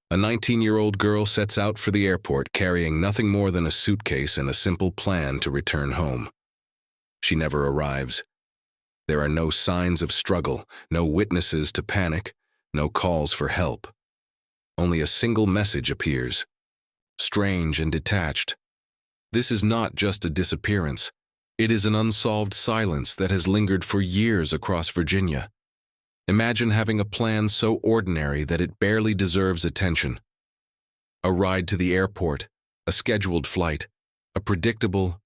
A 19-year-old girl sets out for the airport carrying nothing more than a suitcase and a simple plan to return home. She never arrives. There are no signs of struggle, no witnesses to panic, no calls for help. Only a single message appears, strange and detached. This is not just a disappearance. It is an unsolved silence that has lingered for years across Virginia. Imagine having a plan so ordinary that it barely deserves attention. A ride to the airport, a scheduled flight, a predictable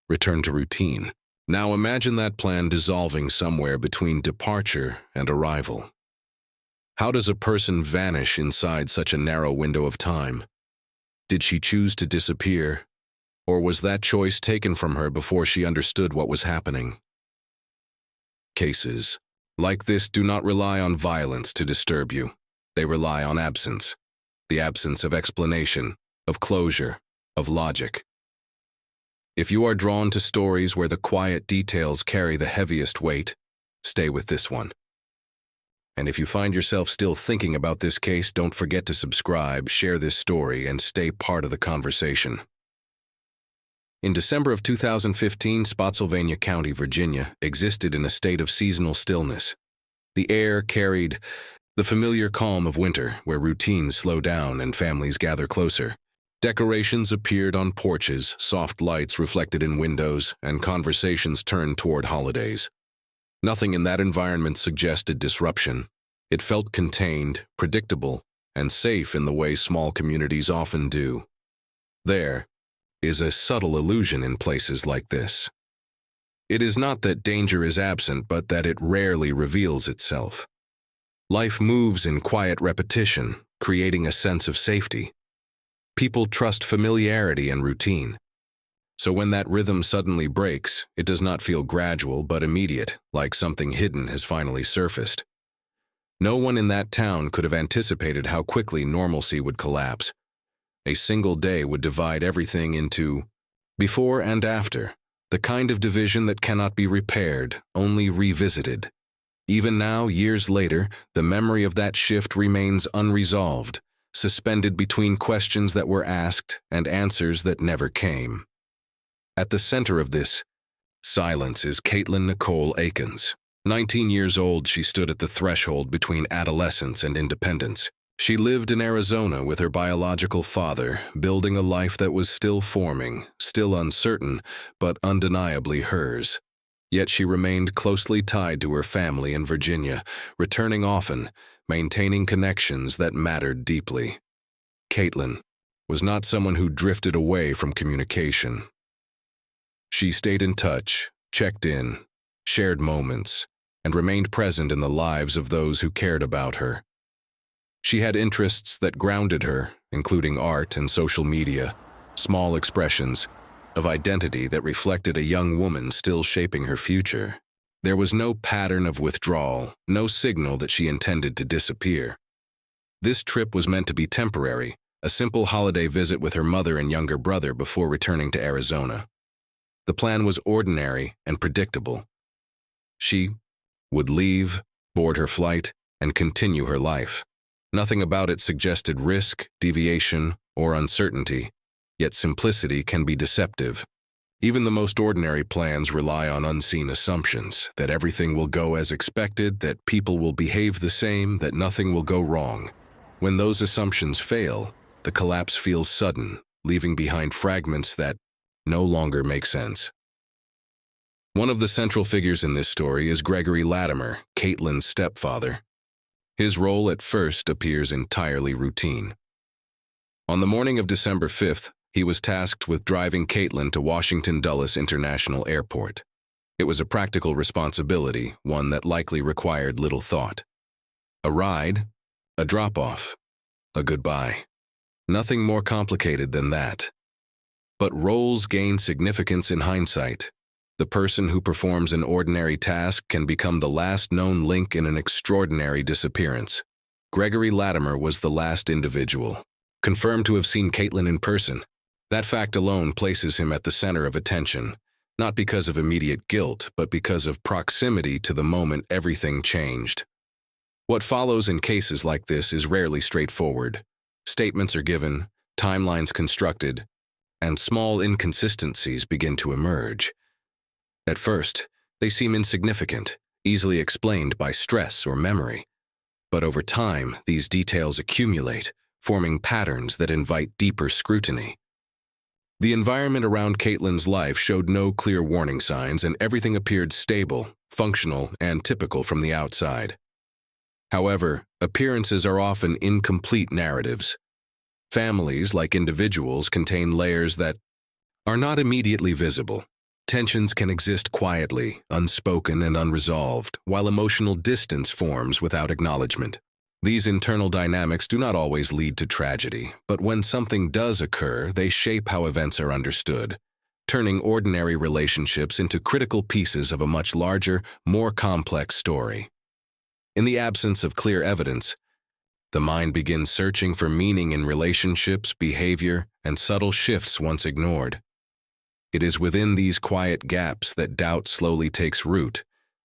return to routine. Now imagine that plan dissolving somewhere between departure and arrival. How does a person vanish inside such a narrow window of time? Did she choose to disappear, or was that choice taken from her before she understood what was happening? Cases like this do not rely on violence to disturb you. They rely on absence. The absence of explanation, of closure, of logic. If you are drawn to stories where the quiet details carry the heaviest weight, stay with this one. And if you find yourself still thinking about this case, don't forget to subscribe, share this story, and stay part of the conversation. In December of 2015, Spotsylvania County, Virginia, existed in a state of seasonal stillness. The air carried the familiar calm of winter, where routines slow down and families gather closer. Decorations appeared on porches, soft lights reflected in windows, and conversations turned toward holidays. Nothing in that environment suggested disruption. It felt contained, predictable, and safe in the way small communities often do. There is a subtle illusion in places like this. It is not that danger is absent, but that it rarely reveals itself. Life moves in quiet repetition, creating a sense of safety. People trust familiarity and routine. So when that rhythm suddenly breaks, it does not feel gradual but immediate, like something hidden has finally surfaced. No one in that town could have anticipated how quickly normalcy would collapse. A single day would divide everything into before and after, the kind of division that cannot be repaired, only revisited. Even now, years later, the memory of that shift remains unresolved, suspended between questions that were asked and answers that never came. At the center of this silence is Katelin Akens. 19 years old, she stood at the threshold between adolescence and independence. She lived in Arizona with her biological father, building a life that was still forming, still uncertain, but undeniably hers. Yet she remained closely tied to her family in Virginia, returning often, maintaining connections that mattered deeply. Katelin was not someone who drifted away from communication. She stayed in touch, checked in, shared moments, and remained present in the lives of those who cared about her. She had interests that grounded her, including art and social media, small expressions of identity that reflected a young woman still shaping her future. There was no pattern of withdrawal, no signal that she intended to disappear. This trip was meant to be temporary, a simple holiday visit with her mother and younger brother before returning to Arizona. The plan was ordinary and predictable. She would leave, board her flight, and continue her life. Nothing about it suggested risk, deviation, or uncertainty, yet simplicity can be deceptive. Even the most ordinary plans rely on unseen assumptions, that everything will go as expected, that people will behave the same, that nothing will go wrong. When those assumptions fail, the collapse feels sudden, leaving behind fragments that no longer make sense. One of the central figures in this story is Gregory Latimer, Katelin's stepfather. His role at first appears entirely routine. On the morning of December 5th, he was tasked with driving Katelin to Washington Dulles International Airport. It was a practical responsibility, one that likely required little thought. A ride, a drop-off, a goodbye. Nothing more complicated than that. But roles gain significance in hindsight. The person who performs an ordinary task can become the last known link in an extraordinary disappearance. Gregory Latimer was the last individual, confirmed to have seen Katelin in person. That fact alone places him at the center of attention, not because of immediate guilt, but because of proximity to the moment everything changed. What follows in cases like this is rarely straightforward. Statements are given, timelines constructed, and small inconsistencies begin to emerge. At first, they seem insignificant, easily explained by stress or memory. But over time, these details accumulate, forming patterns that invite deeper scrutiny. The environment around Katelin's life showed no clear warning signs, and everything appeared stable, functional, and typical from the outside. However, appearances are often incomplete narratives. Families, like individuals, contain layers that are not immediately visible. Tensions can exist quietly, unspoken and unresolved, while emotional distance forms without acknowledgement. These internal dynamics do not always lead to tragedy, but when something does occur, they shape how events are understood, turning ordinary relationships into critical pieces of a much larger, more complex story. In the absence of clear evidence, the mind begins searching for meaning in relationships, behavior, and subtle shifts once ignored. It is within these quiet gaps that doubt slowly takes root,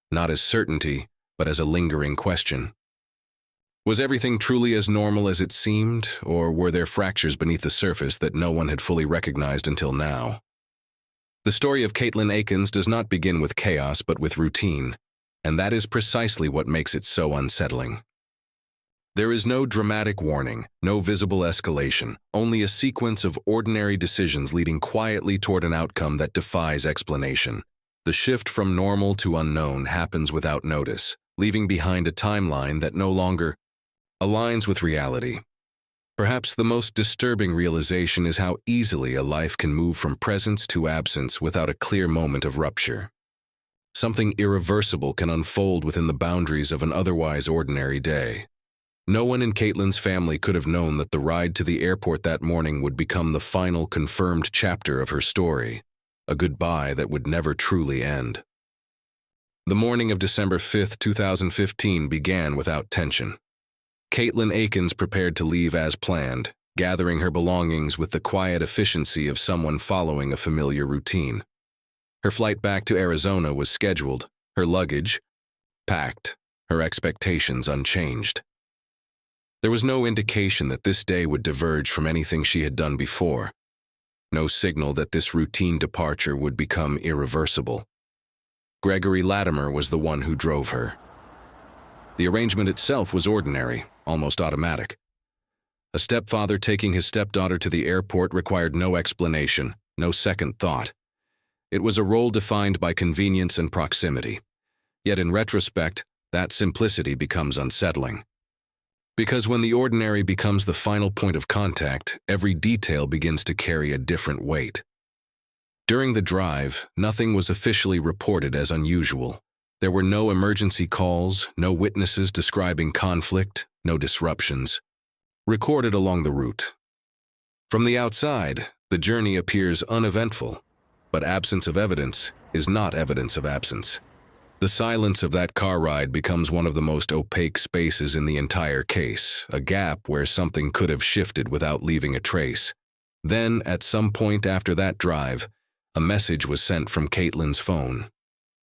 not as certainty, but as a lingering question. Was everything truly as normal as it seemed, or were there fractures beneath the surface that no one had fully recognized until now? The story of Katelin Akens does not begin with chaos but with routine, and that is precisely what makes it so unsettling. There is no dramatic warning, no visible escalation, only a sequence of ordinary decisions leading quietly toward an outcome that defies explanation. The shift from normal to unknown happens without notice, leaving behind a timeline that no longer aligns with reality. Perhaps the most disturbing realization is how easily a life can move from presence to absence without a clear moment of rupture. Something irreversible can unfold within the boundaries of an otherwise ordinary day. No one in Katelin's family could have known that the ride to the airport that morning would become the final confirmed chapter of her story, a goodbye that would never truly end. The morning of December 5, 2015 began without tension. Katelin Akens prepared to leave as planned, gathering her belongings with the quiet efficiency of someone following a familiar routine. Her flight back to Arizona was scheduled, her luggage packed, her expectations unchanged. There was no indication that this day would diverge from anything she had done before. No signal that this routine departure would become irreversible. Gregory Latimer was the one who drove her. The arrangement itself was ordinary, almost automatic. A stepfather taking his stepdaughter to the airport required no explanation, no second thought. It was a role defined by convenience and proximity. Yet in retrospect, that simplicity becomes unsettling. Because when the ordinary becomes the final point of contact, every detail begins to carry a different weight. During the drive, nothing was officially reported as unusual. There were no emergency calls, no witnesses describing conflict, no disruptions recorded along the route. From the outside, the journey appears uneventful, but absence of evidence is not evidence of absence. The silence of that car ride becomes one of the most opaque spaces in the entire case, a gap where something could have shifted without leaving a trace. Then, at some point after that drive, a message was sent from Katelin's phone.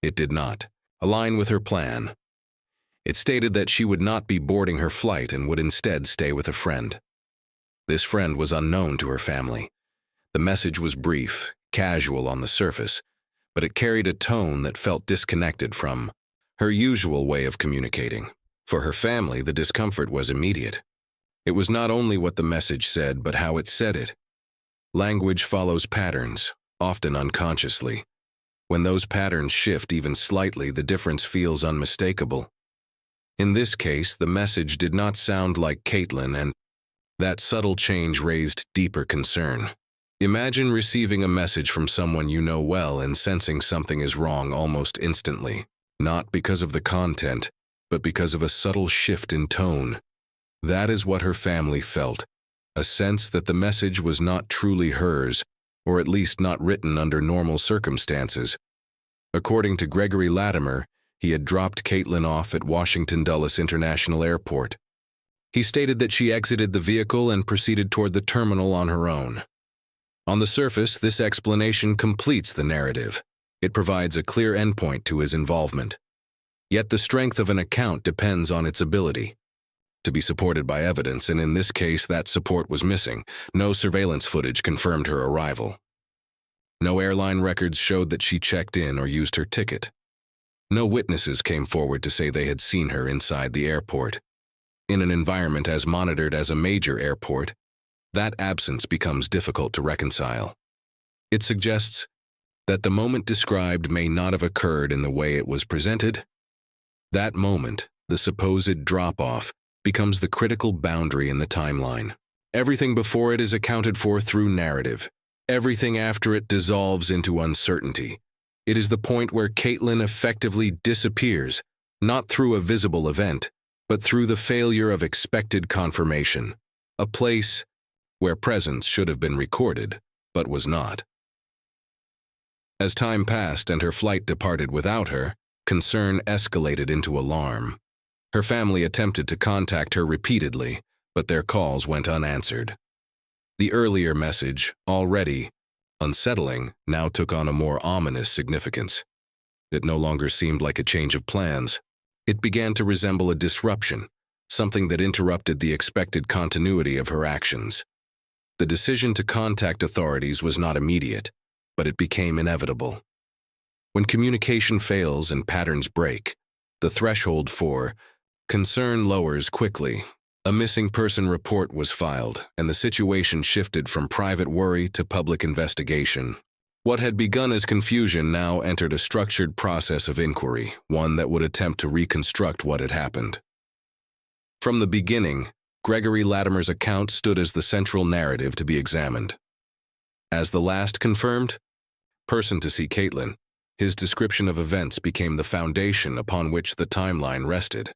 It did not align with her plan. It stated that she would not be boarding her flight and would instead stay with a friend. This friend was unknown to her family. The message was brief, casual on the surface, but it carried a tone that felt disconnected from her usual way of communicating. For her family, the discomfort was immediate. It was not only what the message said, but how it said it. Language follows patterns, often unconsciously. When those patterns shift even slightly, the difference feels unmistakable. In this case, the message did not sound like Katelin, and that subtle change raised deeper concern. Imagine receiving a message from someone you know well and sensing something is wrong almost instantly, not because of the content, but because of a subtle shift in tone. That is what her family felt, a sense that the message was not truly hers, or at least not written under normal circumstances. According to Gregory Latimer, he had dropped Katelin off at Washington Dulles International Airport. He stated that she exited the vehicle and proceeded toward the terminal on her own. On the surface, this explanation completes the narrative. It provides a clear endpoint to his involvement. Yet the strength of an account depends on its ability to be supported by evidence, and in this case that support was missing. No surveillance footage confirmed her arrival. No airline records showed that she checked in or used her ticket. No witnesses came forward to say they had seen her inside the airport. In an environment as monitored as a major airport, that absence becomes difficult to reconcile. It suggests that the moment described may not have occurred in the way it was presented. That moment, the supposed drop-off, becomes the critical boundary in the timeline. Everything before it is accounted for through narrative. Everything after it dissolves into uncertainty. It is the point where Katelin effectively disappears, not through a visible event, but through the failure of expected confirmation, a place where presence should have been recorded, but was not. As time passed and her flight departed without her, concern escalated into alarm. Her family attempted to contact her repeatedly, but their calls went unanswered. The earlier message, already unsettling, now took on a more ominous significance. It no longer seemed like a change of plans. It began to resemble a disruption, something that interrupted the expected continuity of her actions. The decision to contact authorities was not immediate, but it became inevitable. When communication fails and patterns break, the threshold for concern lowers quickly. A missing person report was filed, and the situation shifted from private worry to public investigation. What had begun as confusion now entered a structured process of inquiry, one that would attempt to reconstruct what had happened. From the beginning, Gregory Latimer's account stood as the central narrative to be examined. As the last confirmed person to see Katelin, his description of events became the foundation upon which the timeline rested.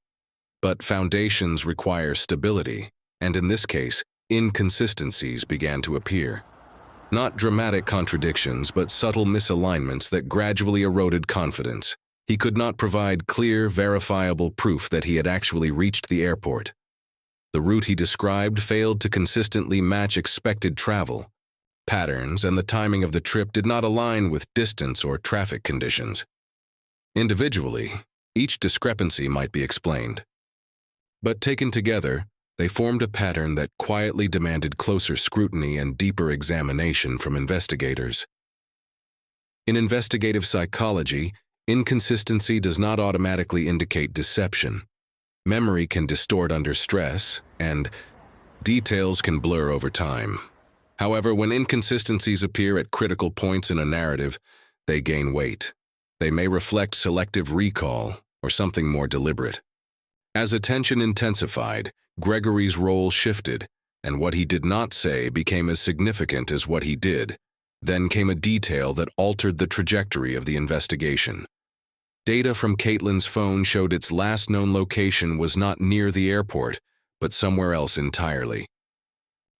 But foundations require stability, and in this case, inconsistencies began to appear. Not dramatic contradictions, but subtle misalignments that gradually eroded confidence. He could not provide clear, verifiable proof that he had actually reached the airport. The route he described failed to consistently match expected travel. Patterns and the timing of the trip did not align with distance or traffic conditions. Individually, each discrepancy might be explained. But taken together, they formed a pattern that quietly demanded closer scrutiny and deeper examination from investigators. In investigative psychology, inconsistency does not automatically indicate deception. Memory can distort under stress, and details can blur over time. However, when inconsistencies appear at critical points in a narrative, they gain weight. They may reflect selective recall or something more deliberate. As attention intensified, Gregory's role shifted, and what he did not say became as significant as what he did. Then came a detail that altered the trajectory of the investigation. Data from Katelin's phone showed its last known location was not near the airport, but somewhere else entirely.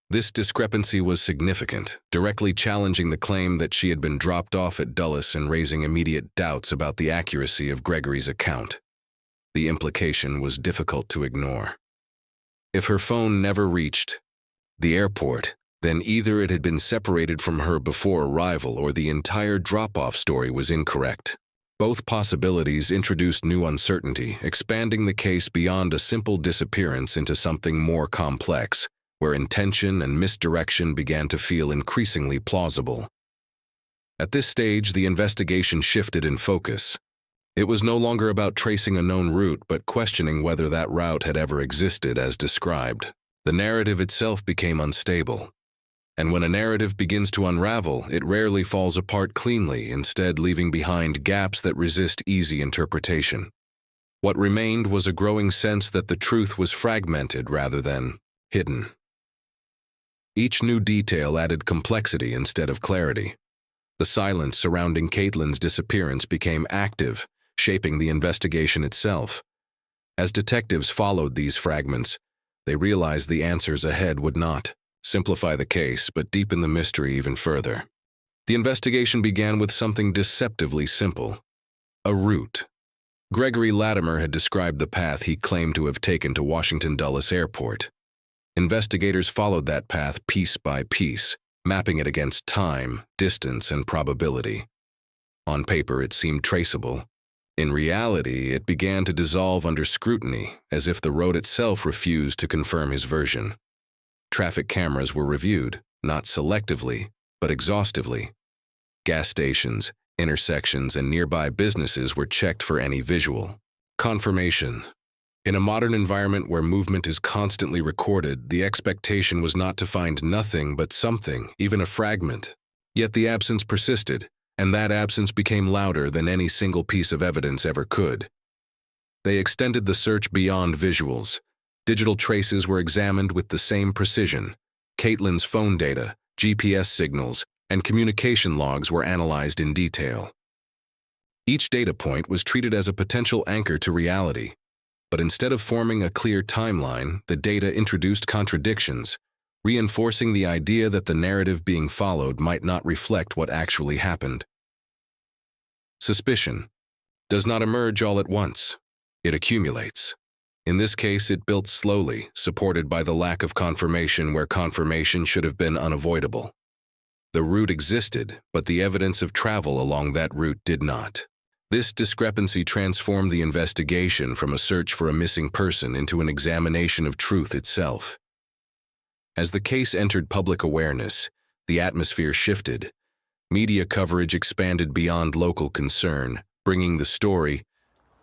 This discrepancy was significant, directly challenging the claim that she had been dropped off at Dulles and raising immediate doubts about the accuracy of Gregory's account. The implication was difficult to ignore. If her phone never reached the airport, then either it had been separated from her before arrival or the entire drop-off story was incorrect. Both possibilities introduced new uncertainty, expanding the case beyond a simple disappearance into something more complex, where intention and misdirection began to feel increasingly plausible. At this stage, the investigation shifted in focus. It was no longer about tracing a known route, but questioning whether that route had ever existed as described. The narrative itself became unstable. And when a narrative begins to unravel, it rarely falls apart cleanly, instead leaving behind gaps that resist easy interpretation. What remained was a growing sense that the truth was fragmented rather than hidden. Each new detail added complexity instead of clarity. The silence surrounding Katelin's disappearance became active, shaping the investigation itself. As detectives followed these fragments, they realized the answers ahead would not simplify the case, but deepen the mystery even further. The investigation began with something deceptively simple: a route. Gregory Latimer had described the path he claimed to have taken to Washington Dulles Airport. Investigators followed that path piece by piece, mapping it against time, distance, and probability. On paper, it seemed traceable. In reality, it began to dissolve under scrutiny, as if the road itself refused to confirm his version. Traffic cameras were reviewed, not selectively, but exhaustively. Gas stations, intersections, and nearby businesses were checked for any visual confirmation. In a modern environment where movement is constantly recorded, the expectation was not to find nothing but something, even a fragment. Yet the absence persisted, and that absence became louder than any single piece of evidence ever could. They extended the search beyond visuals. Digital traces were examined with the same precision. Katelin's phone data, GPS signals, and communication logs were analyzed in detail. Each data point was treated as a potential anchor to reality, but instead of forming a clear timeline, the data introduced contradictions, reinforcing the idea that the narrative being followed might not reflect what actually happened. Suspicion does not emerge all at once. It accumulates. In this case, it built slowly, supported by the lack of confirmation where confirmation should have been unavoidable. The route existed, but the evidence of travel along that route did not. This discrepancy transformed the investigation from a search for a missing person into an examination of truth itself. As the case entered public awareness, the atmosphere shifted. Media coverage expanded beyond local concern, bringing the story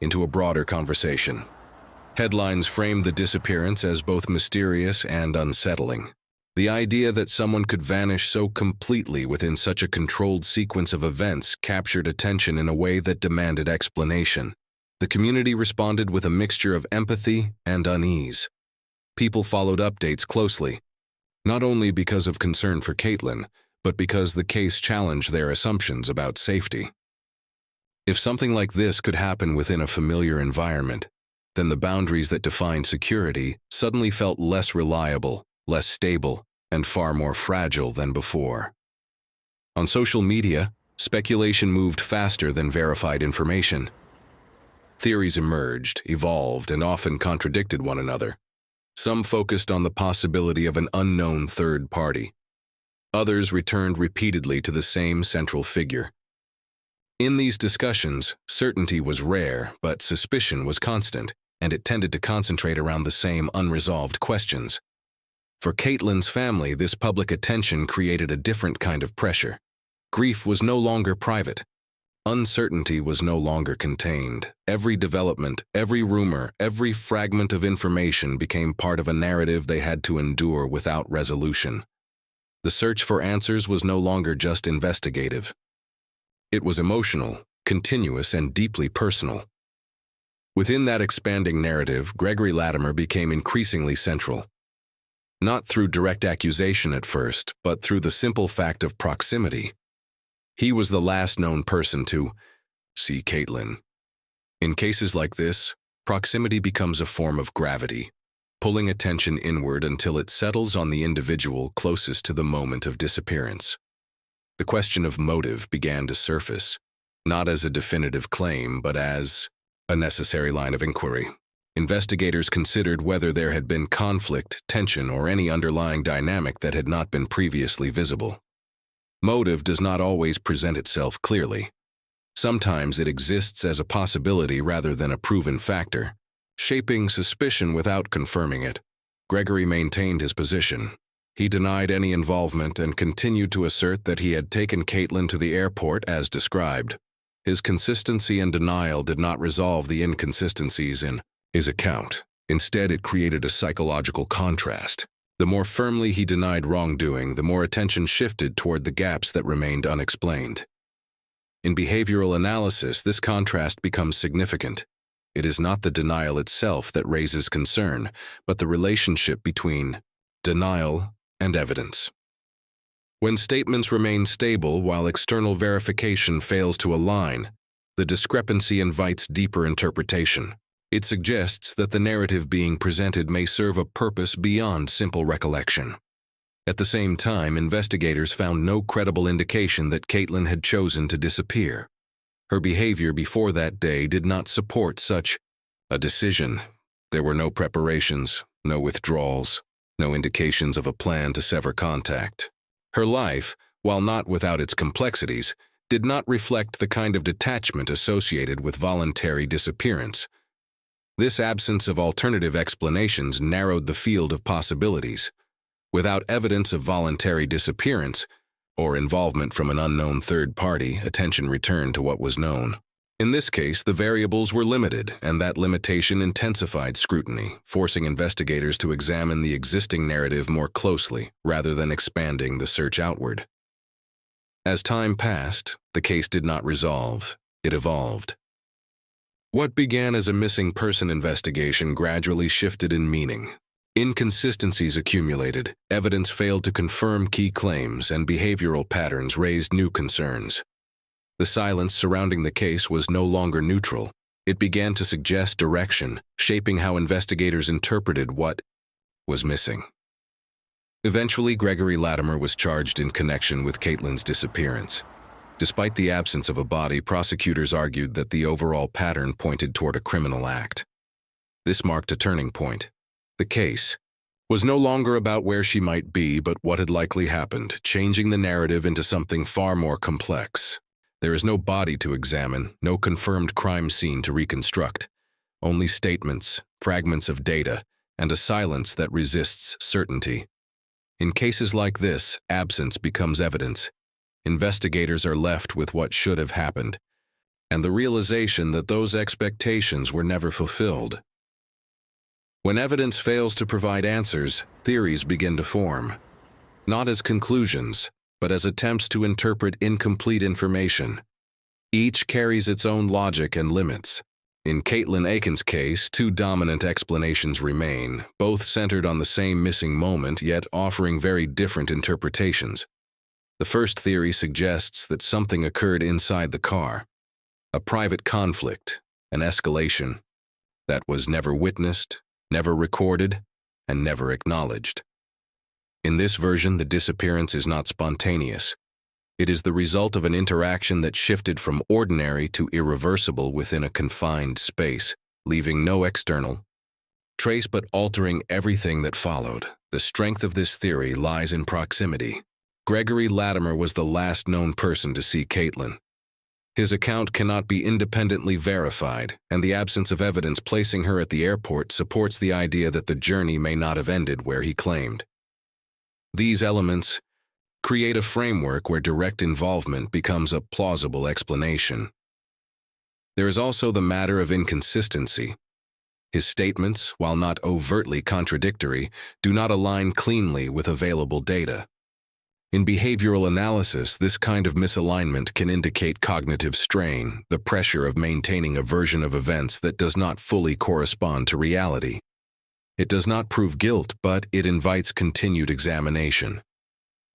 into a broader conversation. Headlines framed the disappearance as both mysterious and unsettling. The idea that someone could vanish so completely within such a controlled sequence of events captured attention in a way that demanded explanation. The community responded with a mixture of empathy and unease. People followed updates closely, not only because of concern for Katelin, but because the case challenged their assumptions about safety. If something like this could happen within a familiar environment, then the boundaries that defined security suddenly felt less reliable, less stable, and far more fragile than before. On social media, speculation moved faster than verified information. Theories emerged, evolved, and often contradicted one another. Some focused on the possibility of an unknown third party. Others returned repeatedly to the same central figure. In these discussions, certainty was rare, but suspicion was constant, and it tended to concentrate around the same unresolved questions. For Katelin's family, this public attention created a different kind of pressure. Grief was no longer private. Uncertainty was no longer contained. Every development, every rumor, every fragment of information became part of a narrative they had to endure without resolution. The search for answers was no longer just investigative. It was emotional, continuous, and deeply personal. Within that expanding narrative, Gregory Latimer became increasingly central. Not through direct accusation at first, but through the simple fact of proximity. He was the last known person to see Katelin. In cases like this, proximity becomes a form of gravity, pulling attention inward until it settles on the individual closest to the moment of disappearance. The question of motive began to surface, not as a definitive claim, but as a necessary line of inquiry. Investigators considered whether there had been conflict, tension, or any underlying dynamic that had not been previously visible. Motive does not always present itself clearly. Sometimes it exists as a possibility rather than a proven factor, shaping suspicion without confirming it. Gregory maintained his position. He denied any involvement and continued to assert that he had taken Katelin to the airport as described. His consistency and denial did not resolve the inconsistencies in his account. Instead, it created a psychological contrast. The more firmly he denied wrongdoing, the more attention shifted toward the gaps that remained unexplained. In behavioral analysis, this contrast becomes significant. It is not the denial itself that raises concern, but the relationship between denial and evidence. When statements remain stable while external verification fails to align, the discrepancy invites deeper interpretation. It suggests that the narrative being presented may serve a purpose beyond simple recollection. At the same time, investigators found no credible indication that Katelin had chosen to disappear. Her behavior before that day did not support such a decision. There were no preparations, no withdrawals, no indications of a plan to sever contact. Her life, while not without its complexities, did not reflect the kind of detachment associated with voluntary disappearance. This absence of alternative explanations narrowed the field of possibilities. Without evidence of voluntary disappearance or involvement from an unknown third party, attention returned to what was known. In this case, the variables were limited, and that limitation intensified scrutiny, forcing investigators to examine the existing narrative more closely rather than expanding the search outward. As time passed, the case did not resolve, it evolved. What began as a missing person investigation gradually shifted in meaning. Inconsistencies accumulated, evidence failed to confirm key claims, and behavioral patterns raised new concerns. The silence surrounding the case was no longer neutral. It began to suggest direction, shaping how investigators interpreted what was missing. Eventually, Gregory Latimer was charged in connection with Katelin's disappearance. Despite the absence of a body, prosecutors argued that the overall pattern pointed toward a criminal act. This marked a turning point. The case was no longer about where she might be, but what had likely happened, changing the narrative into something far more complex. There is no body to examine, no confirmed crime scene to reconstruct. Only statements, fragments of data, and a silence that resists certainty. In cases like this, absence becomes evidence. Investigators are left with what should have happened, and the realization that those expectations were never fulfilled. When evidence fails to provide answers, theories begin to form, not as conclusions, but as attempts to interpret incomplete information. Each carries its own logic and limits. In Katelin Akens' case, two dominant explanations remain, both centered on the same missing moment, yet offering very different interpretations. The first theory suggests that something occurred inside the car, a private conflict, an escalation, that was never witnessed, never recorded, and never acknowledged. In this version, the disappearance is not spontaneous. It is the result of an interaction that shifted from ordinary to irreversible within a confined space, leaving no external trace but altering everything that followed. The strength of this theory lies in proximity. Gregory Latimer was the last known person to see Katelin. His account cannot be independently verified, and the absence of evidence placing her at the airport supports the idea that the journey may not have ended where he claimed. These elements create a framework where direct involvement becomes a plausible explanation. There is also the matter of inconsistency. His statements, while not overtly contradictory, do not align cleanly with available data. In behavioral analysis, this kind of misalignment can indicate cognitive strain, the pressure of maintaining a version of events that does not fully correspond to reality. It does not prove guilt, but it invites continued examination.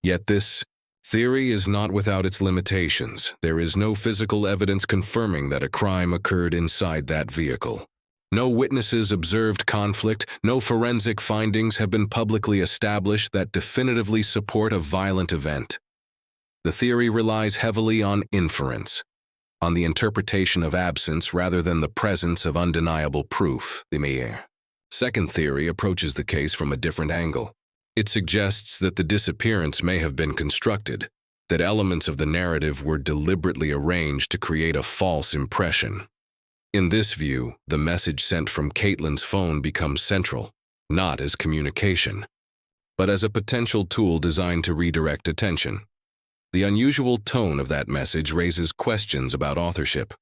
Yet this theory is not without its limitations. There is no physical evidence confirming that a crime occurred inside that vehicle. No witnesses observed conflict, no forensic findings have been publicly established that definitively support a violent event. The theory relies heavily on inference, on the interpretation of absence rather than the presence of undeniable proof. The second theory approaches the case from a different angle. It suggests that the disappearance may have been constructed, that elements of the narrative were deliberately arranged to create a false impression. In this view, the message sent from Katelin's phone becomes central, not as communication, but as a potential tool designed to redirect attention. The unusual tone of that message raises questions about authorship.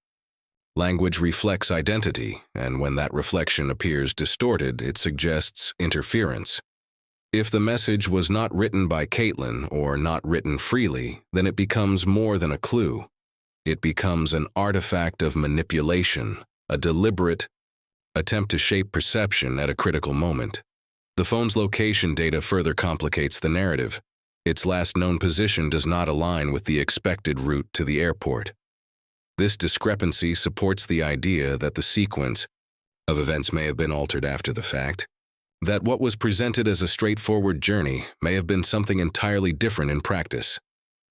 Language reflects identity, and when that reflection appears distorted, it suggests interference. If the message was not written by Katelin or not written freely, then it becomes more than a clue. It becomes an artifact of manipulation, a deliberate attempt to shape perception at a critical moment. The phone's location data further complicates the narrative. Its last known position does not align with the expected route to the airport. This discrepancy supports the idea that the sequence of events may have been altered after the fact, that what was presented as a straightforward journey may have been something entirely different in practice.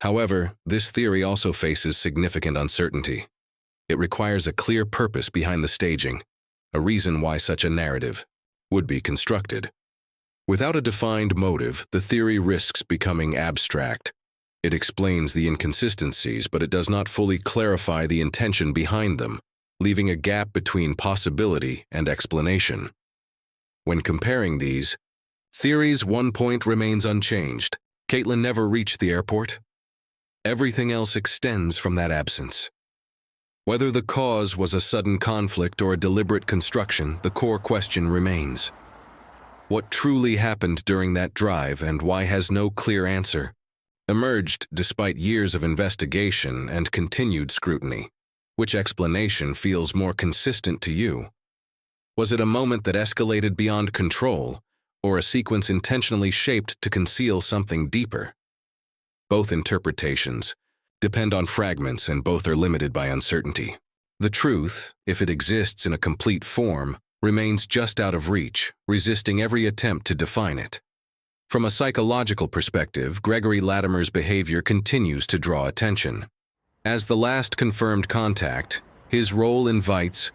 However, this theory also faces significant uncertainty. It requires a clear purpose behind the staging, a reason why such a narrative would be constructed. Without a defined motive, the theory risks becoming abstract, It explains the inconsistencies, but it does not fully clarify the intention behind them, leaving a gap between possibility and explanation. When comparing these theories, one point remains unchanged. Katelin never reached the airport. Everything else extends from that absence. Whether the cause was a sudden conflict or a deliberate construction, the core question remains. What truly happened during that drive and why has no clear answer emerged despite years of investigation and continued scrutiny. Which explanation feels more consistent to you? Was it a moment that escalated beyond control, or a sequence intentionally shaped to conceal something deeper? Both interpretations depend on fragments, and both are limited by uncertainty. The truth, if it exists in a complete form, remains just out of reach, resisting every attempt to define it. From a psychological perspective, Gregory Latimer's behavior continues to draw attention. As the last confirmed contact, his role invites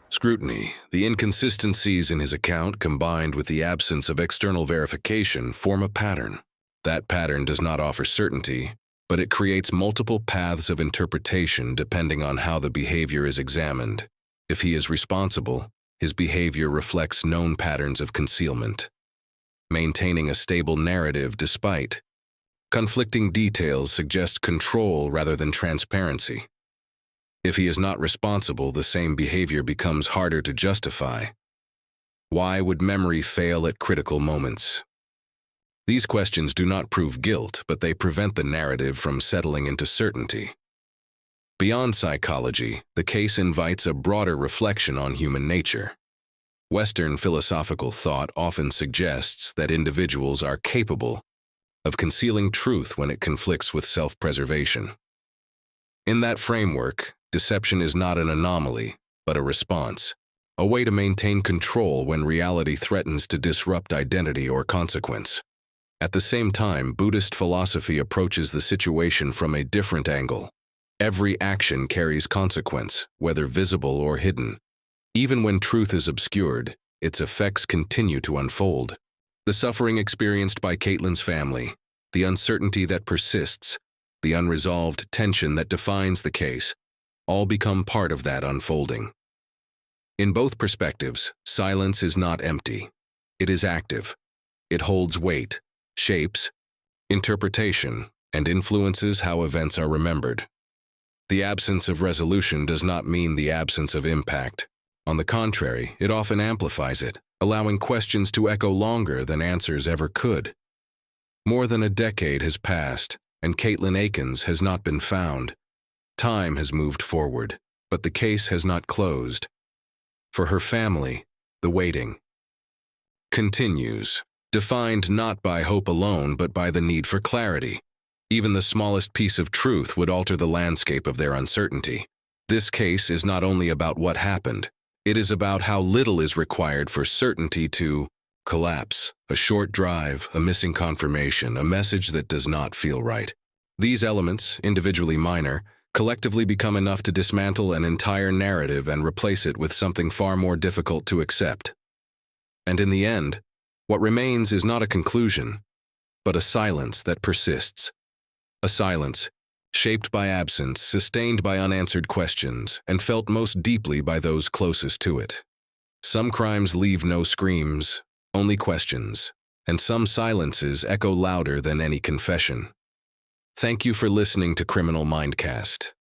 scrutiny. The inconsistencies in his account, combined with the absence of external verification, form a pattern. That pattern does not offer certainty, but it creates multiple paths of interpretation depending on how the behavior is examined. If he is responsible, his behavior reflects known patterns of concealment, maintaining a stable narrative despite conflicting details suggest control rather than transparency. If he is not responsible, the same behavior becomes harder to justify. Why would memory fail at critical moments? These questions do not prove guilt, but they prevent the narrative from settling into certainty. Beyond psychology, the case invites a broader reflection on human nature. Western philosophical thought often suggests that individuals are capable of concealing truth when it conflicts with self-preservation. In that framework, deception is not an anomaly, but a response, a way to maintain control when reality threatens to disrupt identity or consequence. At the same time, Buddhist philosophy approaches the situation from a different angle. Every action carries consequence, whether visible or hidden. Even when truth is obscured, its effects continue to unfold. The suffering experienced by Katelin's family, the uncertainty that persists, the unresolved tension that defines the case, all become part of that unfolding. In both perspectives, silence is not empty. It is active. It holds weight, shapes interpretation, and influences how events are remembered. The absence of resolution does not mean the absence of impact. On the contrary, it often amplifies it, allowing questions to echo longer than answers ever could. More than a decade has passed, and Katelin Akens has not been found. Time has moved forward, but the case has not closed. For her family, the waiting continues, defined not by hope alone, but by the need for clarity. Even the smallest piece of truth would alter the landscape of their uncertainty. This case is not only about what happened, it is about how little is required for certainty to collapse. A short drive, a missing confirmation, a message that does not feel right. These elements, individually minor, collectively become enough to dismantle an entire narrative and replace it with something far more difficult to accept. And in the end, what remains is not a conclusion, but a silence that persists. A silence shaped by absence, sustained by unanswered questions, and felt most deeply by those closest to it. Some crimes leave no screams, only questions, and some silences echo louder than any confession. Thank you for listening to Criminal Mindcast.